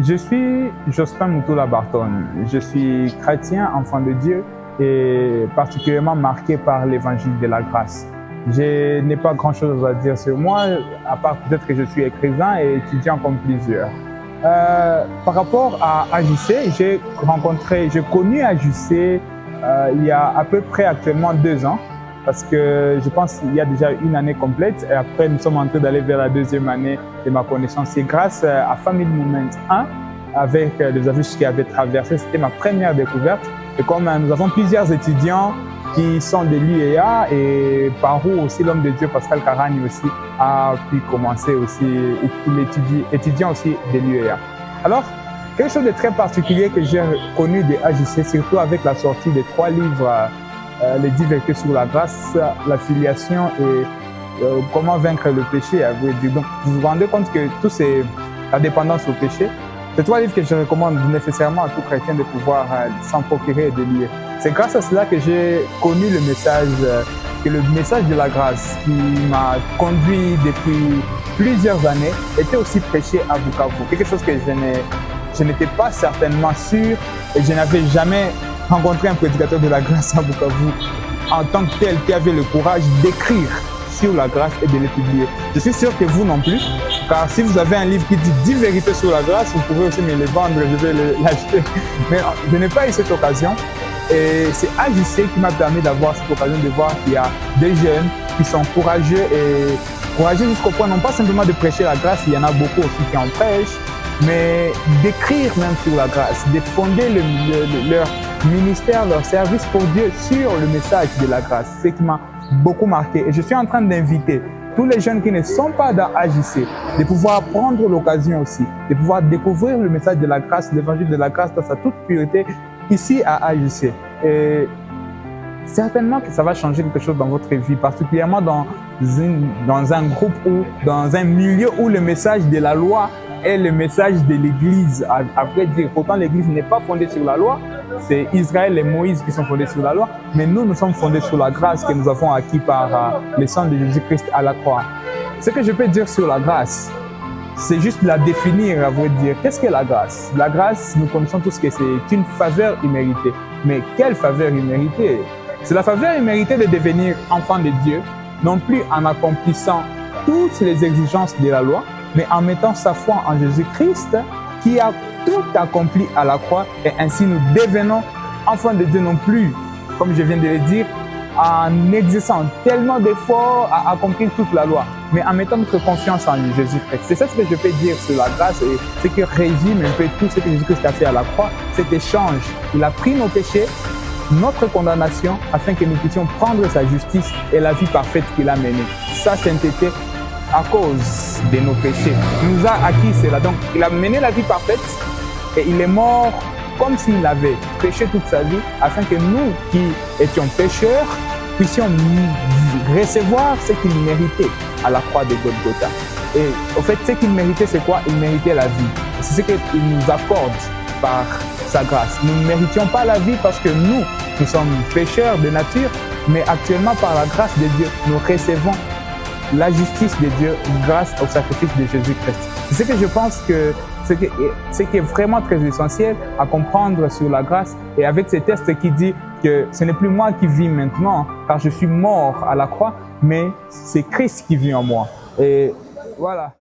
Je suis Jospin Moutoula Barton. Je suis chrétien, enfant de Dieu et particulièrement marqué par l'évangile de la grâce. Je n'ai pas grand-chose à dire sur moi, à part peut-être que je suis écrivain et étudiant comme plusieurs. Par rapport à AJC, j'ai connu AJC il y a à peu près actuellement 2 ans, parce que je pense qu'il y a déjà une année complète et après nous sommes en train d'aller vers la 2e année de ma connaissance. C'est grâce à Family Movement 1 avec les affiches qui avaient traversé, c'était ma première découverte. Et comme nous avons plusieurs étudiants qui sont de l'UEA et par où aussi l'homme de Dieu Pascal Karagne aussi a pu commencer aussi, il étudiant aussi de l'UEA. Alors, quelque chose de très particulier que j'ai connu de AJC, surtout avec la sortie des 3 livres, les 10 vertus sur la grâce, la filiation et comment vaincre le péché, à vrai dire. Donc, vous vous rendez compte que tout c'est la dépendance au péché. C'est 3 livres que je recommande nécessairement à tout chrétien de pouvoir s'en procurer et de lire. C'est grâce à cela que j'ai connu le message de la grâce qui m'a conduit depuis plusieurs années, était aussi prêché à Bukavu. Quelque chose que je n'étais pas certainement sûr et je n'avais jamais rencontré un prédicateur de la grâce à Bukavu en tant que tel qui avait le courage d'écrire sur la grâce et de les publier. Je suis sûr que vous non plus, car si vous avez un livre qui dit 10 vérités sur la grâce, vous pouvez aussi me les vendre, je vais l'acheter. Mais je n'ai pas eu cette occasion et c'est AJC qui m'a permis d'avoir cette occasion de voir qu'il y a des jeunes qui sont courageux et courageux jusqu'au point non pas simplement de prêcher la grâce, il y en a beaucoup aussi qui en prêchent, mais d'écrire même sur la grâce, de fonder leur ministère, leur service pour Dieu sur le message de la grâce. C'est ce qui m'a beaucoup marqué. Et je suis en train d'inviter tous les jeunes qui ne sont pas dans AJC de pouvoir prendre l'occasion aussi, de pouvoir découvrir le message de la grâce, l'évangile de la grâce dans sa toute pureté ici à AJC. Et certainement que ça va changer quelque chose dans votre vie, particulièrement dans un groupe ou dans un milieu où le message de la loi est le message de l'Église. À vrai dire, pourtant l'Église n'est pas fondée sur la loi, c'est Israël et Moïse qui sont fondés sur la loi, mais nous sommes fondés sur la grâce que nous avons acquis par le sang de Jésus-Christ à la croix. Ce que je peux dire sur la grâce, c'est juste la définir, à vrai dire. Qu'est-ce que la grâce? La grâce, nous connaissons tous que c'est une faveur imméritée. Mais quelle faveur imméritée? C'est la faveur imméritée de devenir enfant de Dieu, non plus en accomplissant toutes les exigences de la loi, mais en mettant sa foi en Jésus-Christ qui a tout accompli à la croix et ainsi nous devenons enfants de Dieu non plus, comme je viens de le dire, en exerçant tellement d'efforts à accomplir toute la loi, mais en mettant notre confiance en Jésus-Christ. C'est ça ce que je peux dire sur la grâce et ce qui résume un peu tout ce que Jésus-Christ a fait à la croix, cet échange. Il a pris nos péchés, notre condamnation, afin que nous puissions prendre sa justice et la vie parfaite qu'il a menée. Sa sainteté à cause de nos péchés. Il nous a acquis cela. Donc, il a mené la vie parfaite et il est mort comme s'il avait péché toute sa vie, afin que nous qui étions pécheurs puissions recevoir ce qu'il méritait à la croix de Golgotha. Et au fait, ce qu'il méritait, c'est quoi? Il méritait la vie. C'est ce qu'il nous accorde par sa grâce. Nous ne méritions pas la vie parce que nous sommes pécheurs de nature, mais actuellement, par la grâce de Dieu, nous recevons la justice de Dieu grâce au sacrifice de Jésus-Christ. C'est ce que je pense que ce qui est vraiment très essentiel à comprendre sur la grâce, et avec ce texte qui dit que ce n'est plus moi qui vis maintenant, car je suis mort à la croix, mais c'est Christ qui vit en moi. Et voilà.